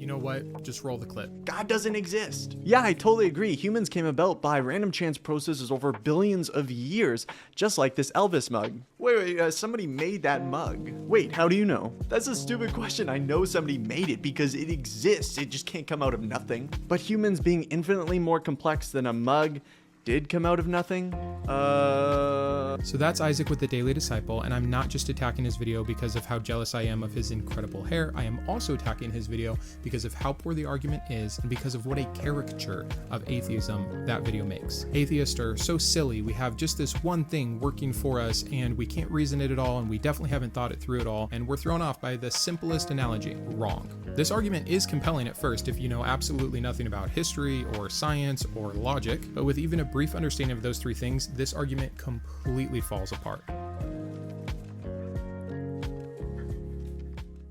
know what? Just roll the clip. God doesn't exist. Yeah, I totally agree. Humans came about by random chance processes over billions of years, just like this Elvis mug. Wait, somebody made that mug. Wait, how do you know? That's a stupid question. I know somebody made it because it exists. It just can't come out of nothing. But humans being infinitely more complex than a mug did come out of nothing? So that's Isaac with the Daily Disciple, and I'm not just attacking his video because of how jealous I am of his incredible hair. I am also attacking his video because of how poor the argument is and because of what a caricature of atheism that video makes. Atheists are so silly. We have just this one thing working for us and we can't reason it at all, and we definitely haven't thought it through at all, and we're thrown off by the simplest analogy. Wrong. This argument is compelling at first if you know absolutely nothing about history or science or logic, but with even a brief understanding of those three things, this argument completely falls apart.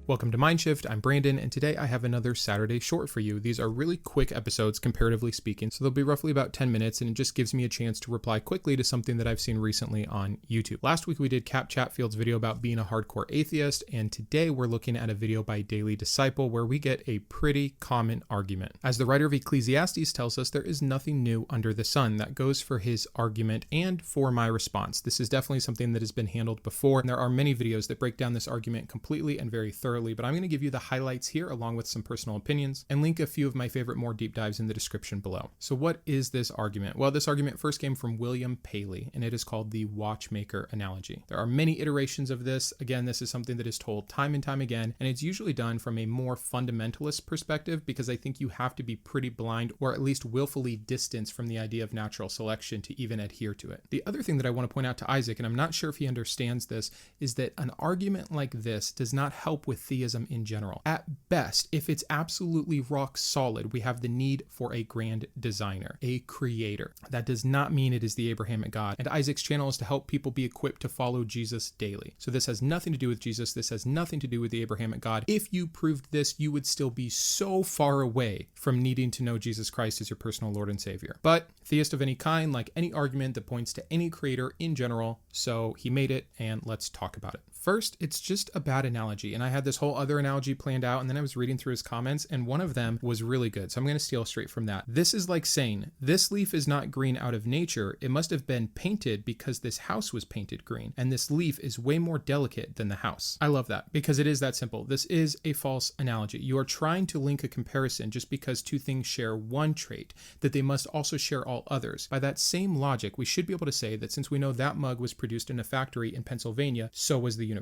Welcome to Mindshift, I'm Brandon, and today I have another Saturday short for you. These are really quick episodes, comparatively speaking, so they'll be roughly about 10 minutes, and it just gives me a chance to reply quickly to something that I've seen recently on YouTube. Last week we did Cap Chatfield's video about being a hardcore atheist, and today we're looking at a video by Daily Disciple where we get a pretty common argument. As the writer of Ecclesiastes tells us, there is nothing new under the sun. That goes for his argument and for my response. This is definitely something that has been handled before, and there are many videos that break down this argument completely and very thoroughly, but I'm going to give you the highlights here along with some personal opinions and link a few of my favorite more deep dives in the description below. So what is this argument? Well, this argument first came from William Paley, and it is called the Watchmaker Analogy. There are many iterations of this. Again, this is something that is told time and time again, and it's usually done from a more fundamentalist perspective because I think you have to be pretty blind or at least willfully distanced from the idea of natural selection to even adhere to it. The other thing that I want to point out to Isaac, and I'm not sure if he understands this, is that an argument like this does not help with theism in general. At best, if it's absolutely rock solid, we have the need for a grand designer, a creator. That does not mean it is the Abrahamic God, and Isaac's channel is to help people be equipped to follow Jesus daily. So this has nothing to do with Jesus. This has nothing to do with the Abrahamic God. If you proved this, you would still be so far away from needing to know Jesus Christ as your personal Lord and Savior. But theist of any kind, like any argument that points to any creator in general, so he made it, and let's talk about it. First, it's just a bad analogy, and I had this whole other analogy planned out, and then I was reading through his comments, and one of them was really good, so I'm going to steal straight from that. This is like saying, this leaf is not green out of nature, it must have been painted because this house was painted green, and this leaf is way more delicate than the house. I love that, because it is that simple. This is a false analogy. You are trying to link a comparison just because two things share one trait, that they must also share all others. By that same logic, we should be able to say that since we know that mug was produced in a factory in Pennsylvania, so was the universe.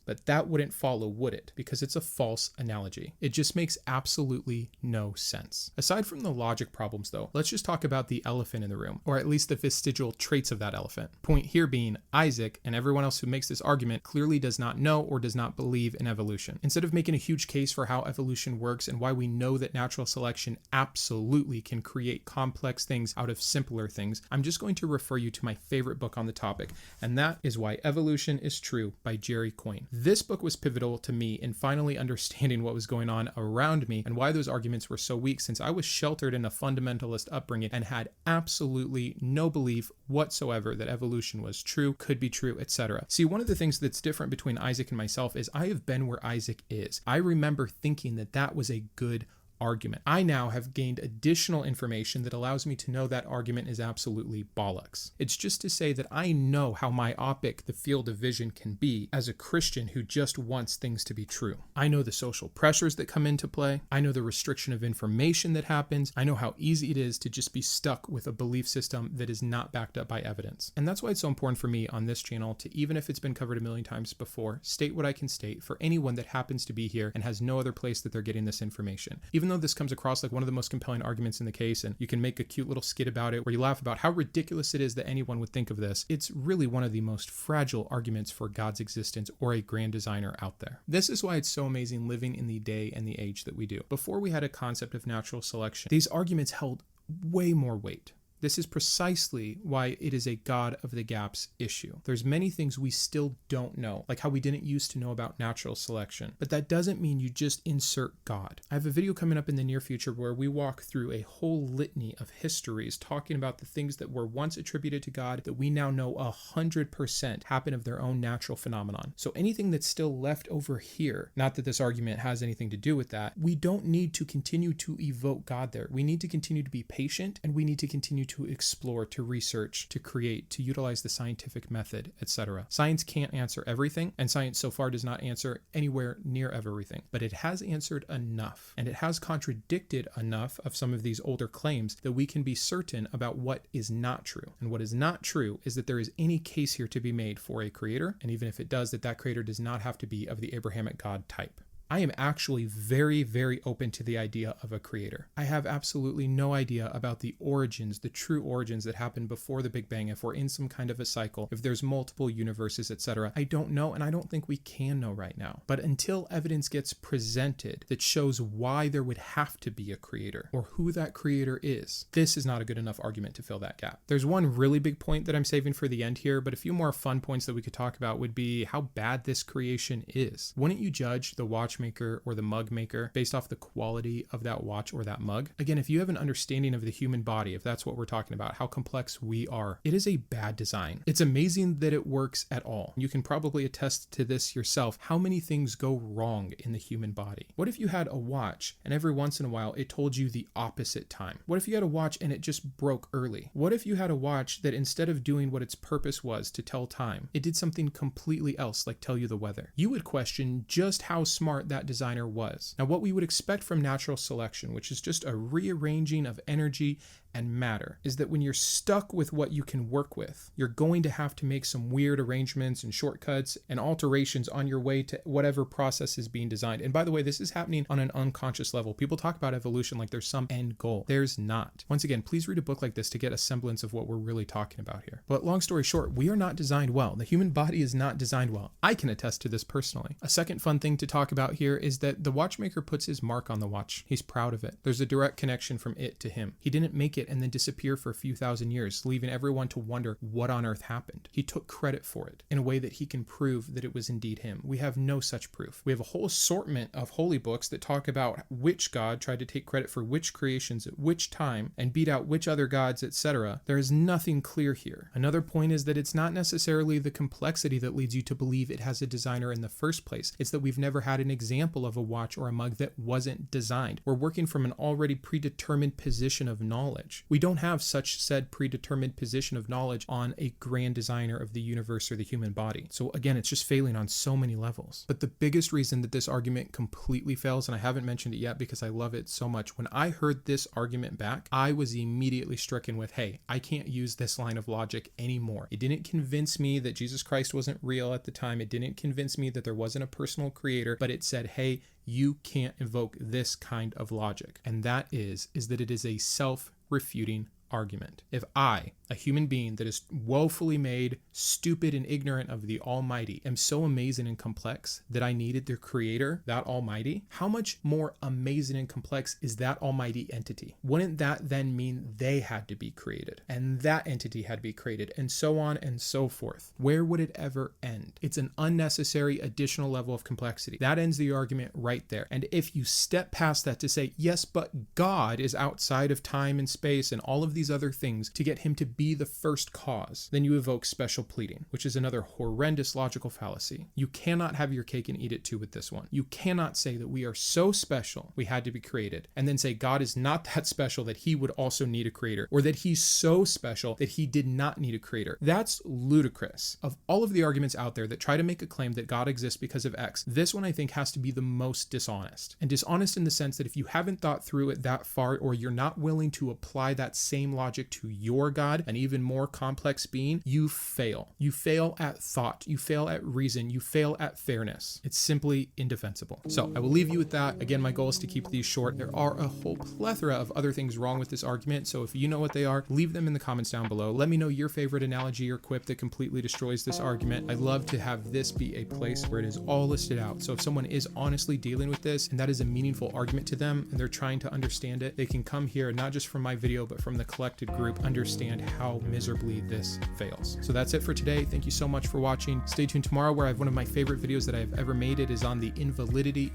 But that wouldn't follow, would it? Because it's a false analogy. It just makes absolutely no sense. Aside from the logic problems though, let's just talk about the elephant in the room, or at least the vestigial traits of that elephant. Point here being, Isaac and everyone else who makes this argument clearly does not know or does not believe in evolution. Instead of making a huge case for how evolution works and why we know that natural selection absolutely can create complex things out of simpler things, I'm just going to refer you to my favorite book on the topic, and that is Why Evolution is True by Jerry Coyne. This book was pivotal to me in finally understanding what was going on around me and why those arguments were so weak, since I was sheltered in a fundamentalist upbringing and had absolutely no belief whatsoever that evolution was true, could be true, etc. See, one of the things that's different between Isaac and myself is I have been where Isaac is. I remember thinking that that was a good argument. I now have gained additional information that allows me to know that argument is absolutely bollocks. It's just to say that I know how myopic the field of vision can be as a Christian who just wants things to be true. I know the social pressures that come into play. I know the restriction of information that happens. I know how easy it is to just be stuck with a belief system that is not backed up by evidence. And that's why it's so important for me on this channel to, even if it's been covered a million times before, state what I can state for anyone that happens to be here and has no other place that they're getting this information. Even though this comes across like one of the most compelling arguments in the case, and you can make a cute little skit about it where you laugh about how ridiculous it is that anyone would think of this, it's really one of the most fragile arguments for God's existence or a grand designer out there. This is why it's so amazing living in the day and the age that we do. Before we had a concept of natural selection, these arguments held way more weight. This is precisely why it is a God of the gaps issue. There's many things we still don't know, like how we didn't used to know about natural selection, but that doesn't mean you just insert God. I have a video coming up in the near future where we walk through a whole litany of histories talking about the things that were once attributed to God that we now know 100% happen of their own natural phenomenon. So anything that's still left over here, not that this argument has anything to do with that, we don't need to continue to evoke God there. We need to continue to be patient, and we need to continue to explore, to research, to create, to utilize the scientific method, etc. Science can't answer everything, and science so far does not answer anywhere near everything, but it has answered enough, and it has contradicted enough of some of these older claims that we can be certain about what is not true. And what is not true is that there is any case here to be made for a creator, and even if it does, that creator does not have to be of the Abrahamic God type. I am actually very, very open to the idea of a creator. I have absolutely no idea about the origins, the true origins that happened before the Big Bang, if we're in some kind of a cycle, if there's multiple universes, etc. I don't know, and I don't think we can know right now. But until evidence gets presented that shows why there would have to be a creator, or who that creator is, this is not a good enough argument to fill that gap. There's one really big point that I'm saving for the end here, but a few more fun points that we could talk about would be how bad this creation is. Wouldn't you judge the Watchmaker or the mug maker based off the quality of that watch or that mug? Again, if you have an understanding of the human body, if that's what we're talking about, how complex we are, it is a bad design. It's amazing that it works at all. You can probably attest to this yourself, how many things go wrong in the human body. What if you had a watch and every once in a while it told you the opposite time? What if you had a watch and it just broke early? What if you had a watch that instead of doing what its purpose was to tell time, it did something completely else, like tell you the weather? You would question just how smart that designer was. Now, what we would expect from natural selection, which is just a rearranging of energy and matter, is that when you're stuck with what you can work with, you're going to have to make some weird arrangements and shortcuts and alterations on your way to whatever process is being designed. And by the way, this is happening on an unconscious level. People talk about evolution like there's some end goal. There's not. Once again, please read a book like this to get a semblance of what we're really talking about here. But long story short, we are not designed well. The human body is not designed well. I can attest to this personally. A second fun thing to talk about here is that the watchmaker puts his mark on the watch. He's proud of it. There's a direct connection from it to him. He didn't make it and then disappear for a few thousand years, leaving everyone to wonder what on earth happened. He took credit for it in a way that he can prove that it was indeed him. We have no such proof. We have a whole assortment of holy books that talk about which god tried to take credit for which creations at which time and beat out which other gods, etc. There is nothing clear here. Another point is that it's not necessarily the complexity that leads you to believe it has a designer in the first place. It's that we've never had an example of a watch or a mug that wasn't designed. We're working from an already predetermined position of knowledge. We don't have such said predetermined position of knowledge on a grand designer of the universe or the human body. So again, it's just failing on so many levels. But the biggest reason that this argument completely fails, and I haven't mentioned it yet because I love it so much, when I heard this argument back, I was immediately stricken with, hey, I can't use this line of logic anymore. It didn't convince me that Jesus Christ wasn't real at the time. It didn't convince me that there wasn't a personal creator, but it said, hey, you can't invoke this kind of logic. And that is that it is a self-refuting argument. If I, a human being that is woefully made, stupid and ignorant of the Almighty, am so amazing and complex that I needed the Creator, that Almighty, how much more amazing and complex is that Almighty entity? Wouldn't that then mean they had to be created, and that entity had to be created, and so on and so forth? Where would it ever end? It's an unnecessary additional level of complexity. That ends the argument right there. And if you step past that to say, yes, but God is outside of time and space and all of these other things to get him to be the first cause, then you evoke special pleading, which is another horrendous logical fallacy. You cannot have your cake and eat it too with this one. You cannot say that we are so special we had to be created, and then say God is not that special that he would also need a creator, or that he's so special that he did not need a creator. That's ludicrous. Of all of the arguments out there that try to make a claim that God exists because of X, this one I think has to be the most dishonest. And dishonest in the sense that if you haven't thought through it that far, or you're not willing to apply that same logic to your God, an even more complex being, you fail. You fail at thought. You fail at reason. You fail at fairness. It's simply indefensible. So I will leave you with that. Again, my goal is to keep these short. There are a whole plethora of other things wrong with this argument. So if you know what they are, leave them in the comments down below. Let me know your favorite analogy or quip that completely destroys this argument. I'd love to have this be a place where it is all listed out. So if someone is honestly dealing with this and that is a meaningful argument to them and they're trying to understand it, they can come here, not just from my video, but from the collected group, understand how miserably this fails. So that's it for today. Thank you so much for watching. Stay tuned tomorrow where I have one of my favorite videos that I have ever made. It is on the invalidity.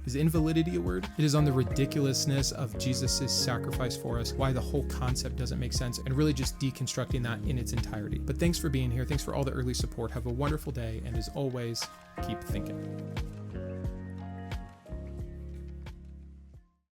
Is invalidity a word? It is on the ridiculousness of Jesus's sacrifice for us, why the whole concept doesn't make sense, and really just deconstructing that in its entirety. But thanks for being here. Thanks for all the early support. Have a wonderful day. And as always, keep thinking.